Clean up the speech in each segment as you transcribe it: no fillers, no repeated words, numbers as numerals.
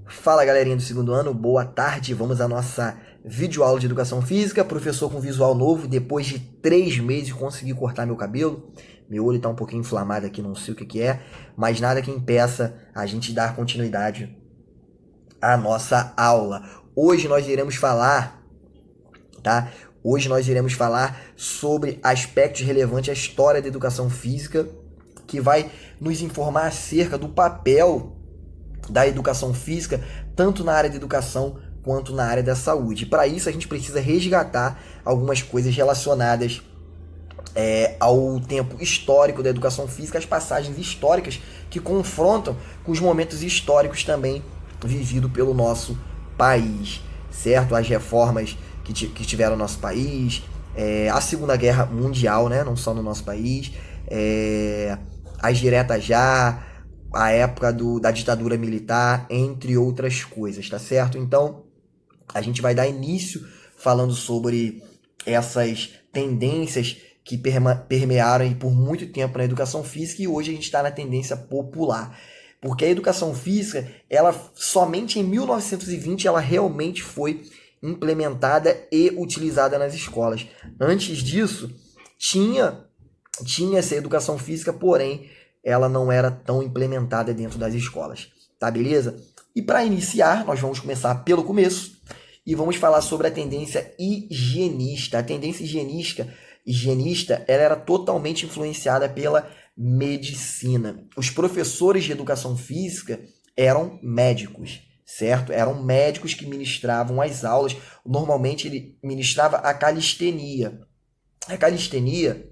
Fala galerinha do segundo ano, boa tarde. Vamos à nossa videoaula de educação física. Professor com visual novo, depois de 3 meses consegui cortar meu cabelo. Meu olho tá um pouquinho inflamado aqui, não sei o que que é, mas nada que impeça a gente dar continuidade à nossa aula. Hoje nós iremos falar, tá? Hoje nós iremos falar sobre aspectos relevantes à história da educação física, que vai nos informar acerca do papel da educação física, tanto na área de educação quanto na área da saúde. Para isso, a gente precisa resgatar algumas coisas relacionadas ao tempo histórico da educação física, as passagens históricas que confrontam com os momentos históricos também vividos pelo nosso país, certo? As reformas que tiveram no nosso país, a Segunda Guerra Mundial, né? Não só no nosso país, as diretas já, a época da ditadura militar, entre outras coisas, tá certo? Então, a gente vai dar início falando sobre essas tendências que permearam por muito tempo na educação física e hoje a gente está na tendência popular. Porque a educação física, ela somente em 1920 ela realmente foi implementada e utilizada nas escolas. Antes disso, tinha essa educação física, porém ela não era tão implementada dentro das escolas, tá beleza? E para iniciar, nós vamos começar pelo começo e vamos falar sobre a tendência higienista. A tendência higienista ela era totalmente influenciada pela medicina. Os professores de educação física eram médicos, certo? Eram médicos que ministravam as aulas. Normalmente ele ministrava a calistenia. A calistenia,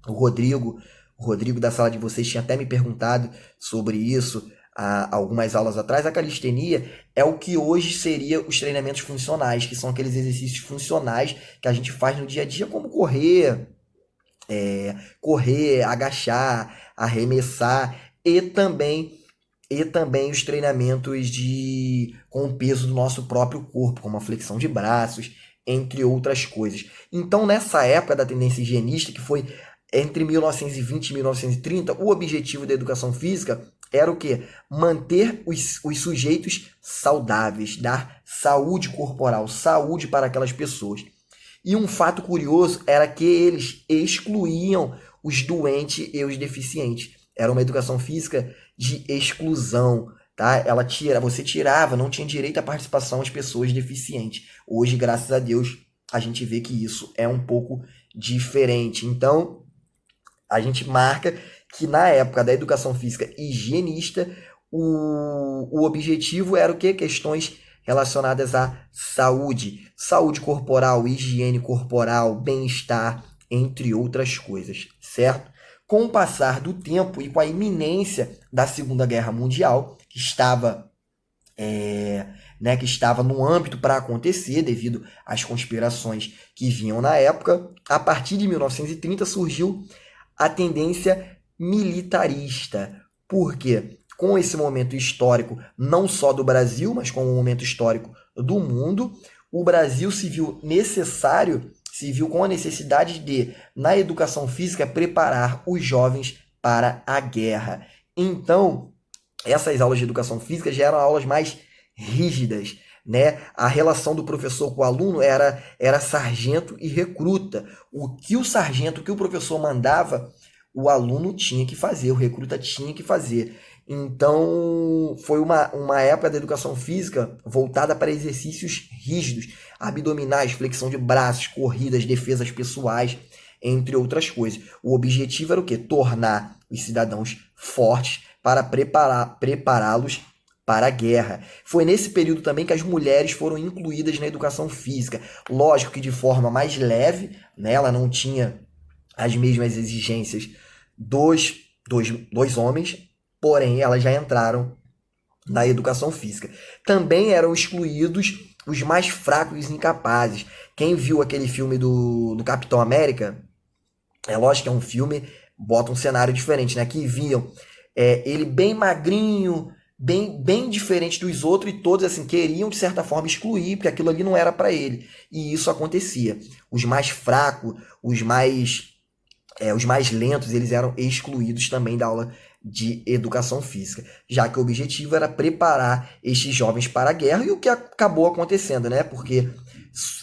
o Rodrigo da sala de vocês tinha até me perguntado sobre isso há algumas aulas atrás. A calistenia é o que hoje seria os treinamentos funcionais, que são aqueles exercícios funcionais que a gente faz no dia a dia, como correr, agachar, arremessar e também os treinamentos com o peso do nosso próprio corpo, como a flexão de braços, entre outras coisas. Então, nessa época da tendência higienista, que foi entre 1920 e 1930, o objetivo da educação física era o quê? Manter os sujeitos saudáveis, dar saúde corporal, saúde para aquelas pessoas. E um fato curioso era que eles excluíam os doentes e os deficientes. Era uma educação física de exclusão, tá? Você tirava, não tinha direito à participação as pessoas deficientes. Hoje, graças a Deus, a gente vê que isso é um pouco diferente. Então, a gente marca que na época da educação física higienista, o objetivo era o quê? Questões relacionadas à saúde corporal, higiene corporal, bem-estar, entre outras coisas, certo? Com o passar do tempo e com a iminência da Segunda Guerra Mundial, que estava no âmbito para acontecer devido às conspirações que vinham na época, a partir de 1930 surgiu a tendência militarista. Por quê? Com esse momento histórico, não só do Brasil, mas com o momento histórico do mundo, o Brasil se viu com a necessidade de, na educação física, preparar os jovens para a guerra. Então, essas aulas de educação física já eram aulas mais rígidas, né? A relação do professor com o aluno era sargento e recruta. O que o professor mandava, o aluno tinha que fazer, o recruta tinha que fazer. Então, foi uma época da educação física voltada para exercícios rígidos, abdominais, flexão de braços, corridas, defesas pessoais, entre outras coisas. O objetivo era o quê? Tornar os cidadãos fortes para prepará-los para a guerra. Foi nesse período também que as mulheres foram incluídas na educação física. Lógico que de forma mais leve, né? Ela não tinha as mesmas exigências dos homens, porém elas já entraram na educação física. Também eram excluídos os mais fracos e incapazes. Quem viu aquele filme do Capitão América, é lógico que é um filme, bota um cenário diferente, né? Que viam ele bem magrinho, bem diferente dos outros, e todos assim queriam de certa forma excluir, porque aquilo ali não era para ele. E isso acontecia. Os mais fracos, os mais lentos, eles eram excluídos também da aula de educação física, já que o objetivo era preparar estes jovens para a guerra, e o que acabou acontecendo, né? Porque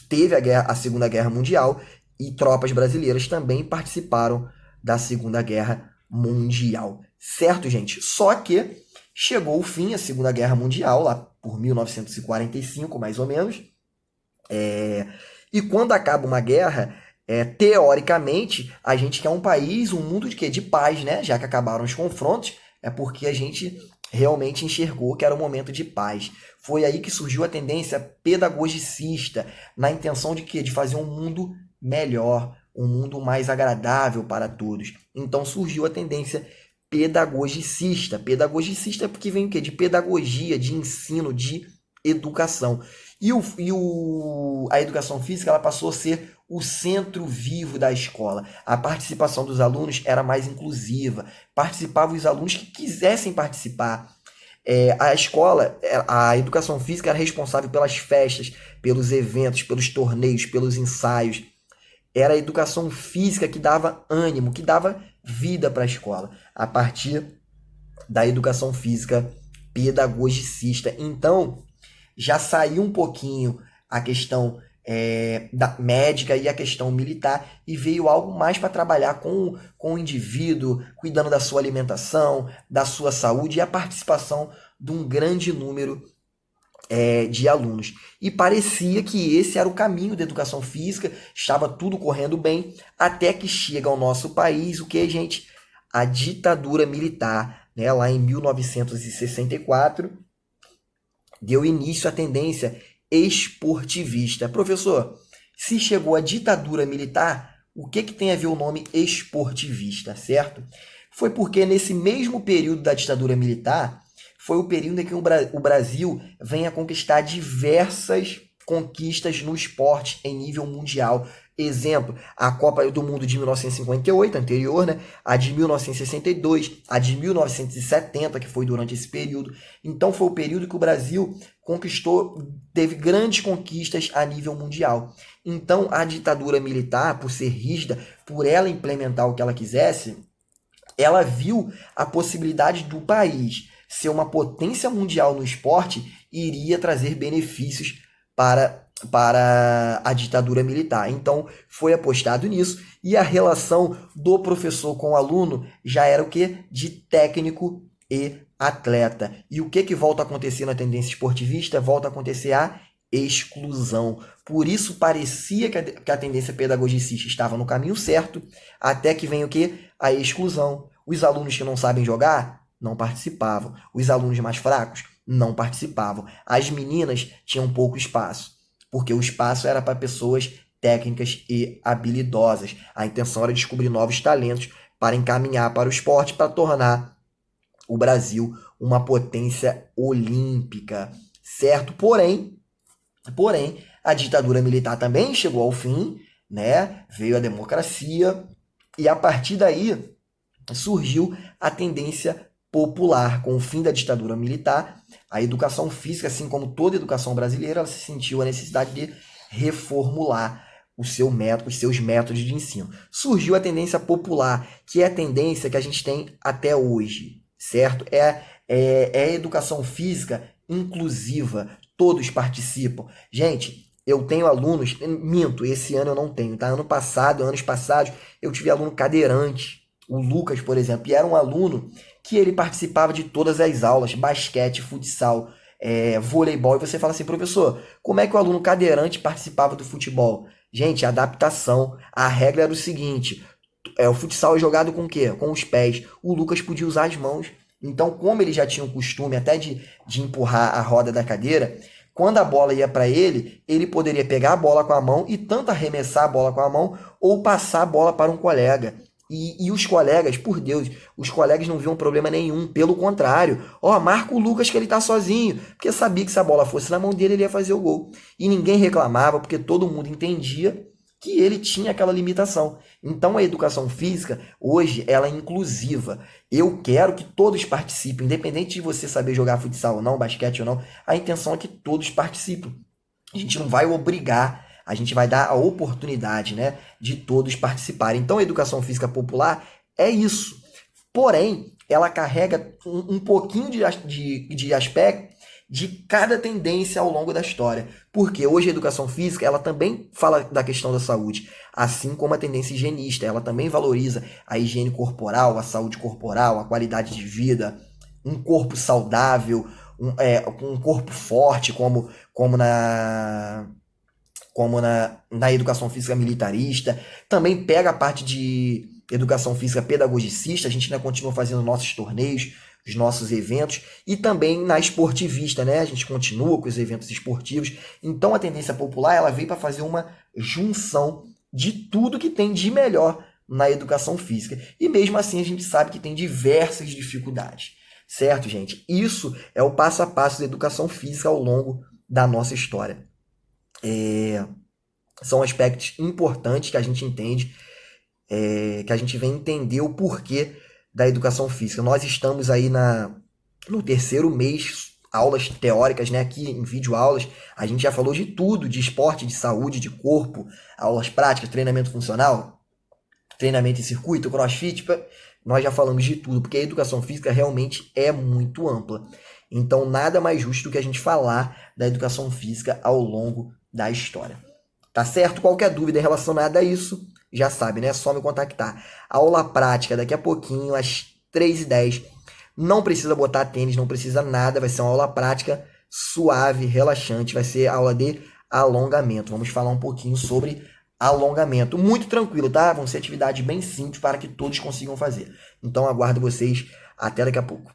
teve a Segunda Guerra Mundial e tropas brasileiras também participaram da Segunda Guerra Mundial. Certo, gente? Só que chegou o fim, a Segunda Guerra Mundial, lá por 1945, mais ou menos. E quando acaba uma guerra, teoricamente, a gente quer um país, um mundo de quê? De paz, né? Já que acabaram os confrontos, é porque a gente realmente enxergou que era um momento de paz. Foi aí que surgiu a tendência pedagogicista, na intenção de quê? De fazer um mundo melhor, um mundo mais agradável para todos. Então surgiu a tendência pedagogicista. Pedagogicista é porque vem o quê? De pedagogia, de ensino, de educação. A educação física ela passou a ser o centro vivo da escola. A participação dos alunos era mais inclusiva. Participavam os alunos que quisessem participar. A escola, a educação física era responsável pelas festas, pelos eventos, pelos torneios, pelos ensaios. Era a educação física que dava ânimo, que dava vida para a escola, a partir da educação física pedagogicista. Então, já saiu um pouquinho a questão da médica e a questão militar e veio algo mais para trabalhar com o indivíduo, cuidando da sua alimentação, da sua saúde e a participação de um grande número de alunos. E parecia que esse era o caminho da educação física, estava tudo correndo bem, até que chega ao nosso país, o que, gente? A ditadura militar, né? Lá em 1964, deu início à tendência esportivista. Professor, se chegou a ditadura militar, o que tem a ver o nome esportivista, certo? Foi porque nesse mesmo período da ditadura militar, foi o período em que o Brasil vem a conquistar diversas conquistas no esporte em nível mundial. Exemplo, a Copa do Mundo de 1958, anterior, né? A de 1962, a de 1970, que foi durante esse período. Então foi o período que o Brasil teve grandes conquistas a nível mundial. Então a ditadura militar, por ser rígida, por ela implementar o que ela quisesse, ela viu a possibilidade do país ser uma potência mundial no esporte iria trazer benefícios para a ditadura militar. Então, foi apostado nisso e a relação do professor com o aluno já era o quê? De técnico e atleta. E o que volta a acontecer na tendência esportivista? Volta a acontecer a exclusão. Por isso, parecia que a tendência pedagogicista estava no caminho certo, até que vem o quê? A exclusão. Os alunos que não sabem jogar não participavam. Os alunos mais fracos não participavam. As meninas tinham pouco espaço, porque o espaço era para pessoas técnicas e habilidosas. A intenção era descobrir novos talentos para encaminhar para o esporte, para tornar o Brasil uma potência olímpica, certo? Porém, a ditadura militar também chegou ao fim, né? Veio a democracia e a partir daí surgiu a tendência popular. Com o fim da ditadura militar, a educação física, assim como toda a educação brasileira, ela se sentiu a necessidade de reformular os seus métodos de ensino. Surgiu a tendência popular, que é a tendência que a gente tem até hoje, certo? É a educação física inclusiva, todos participam. Gente, eu tenho alunos, minto, esse ano eu não tenho, tá? Anos passados, eu tive aluno cadeirante, o Lucas, por exemplo, e era um aluno que ele participava de todas as aulas, basquete, futsal, voleibol, e você fala assim, professor, como é que o aluno cadeirante participava do futebol? Gente, adaptação. A regra era o seguinte, o futsal é jogado com o quê? Com os pés. O Lucas podia usar as mãos. Então, como ele já tinha o costume até de empurrar a roda da cadeira, quando a bola ia para ele, ele poderia pegar a bola com a mão e tanto arremessar a bola com a mão ou passar a bola para um colega. E os colegas, por Deus, os colegas não viam problema nenhum. Pelo contrário, marca o Lucas que ele tá sozinho. Porque sabia que se a bola fosse na mão dele, ele ia fazer o gol. E ninguém reclamava, porque todo mundo entendia que ele tinha aquela limitação. Então a educação física, hoje, ela é inclusiva. Eu quero que todos participem, independente de você saber jogar futsal ou não, basquete ou não. A intenção é que todos participem. A gente não vai obrigar, a gente vai dar a oportunidade, né, de todos participarem. Então, a educação física popular é isso. Porém, ela carrega um pouquinho de aspecto de cada tendência ao longo da história. Porque hoje a educação física, ela também fala da questão da saúde, assim como a tendência higienista. Ela também valoriza a higiene corporal, a saúde corporal, a qualidade de vida, um corpo saudável, um corpo forte, como na educação física militarista. Também pega a parte de educação física pedagogicista, a gente ainda continua fazendo nossos torneios, os nossos eventos, e também na esportivista, né? A gente continua com os eventos esportivos. Então a tendência popular, ela veio para fazer uma junção de tudo que tem de melhor na educação física. E mesmo assim a gente sabe que tem diversas dificuldades, certo, gente? Isso é o passo a passo da educação física ao longo da nossa história. São aspectos importantes que a gente entende, que a gente vem entender o porquê da educação física. Nós estamos aí no terceiro mês, aulas teóricas, né? Aqui em videoaulas, a gente já falou de tudo, de esporte, de saúde, de corpo, aulas práticas, treinamento funcional, treinamento em circuito, crossfit, nós já falamos de tudo, porque a educação física realmente é muito ampla. Então, nada mais justo do que a gente falar da educação física ao longo da história. Tá certo? Qualquer dúvida relacionada a isso, já sabe, né? É só me contactar. Aula prática daqui a pouquinho, às 3h10. Não precisa botar tênis, não precisa nada. Vai ser uma aula prática suave, relaxante. Vai ser aula de alongamento. Vamos falar um pouquinho sobre alongamento. Muito tranquilo, tá? Vão ser atividades bem simples para que todos consigam fazer. Então, aguardo vocês. Até daqui a pouco.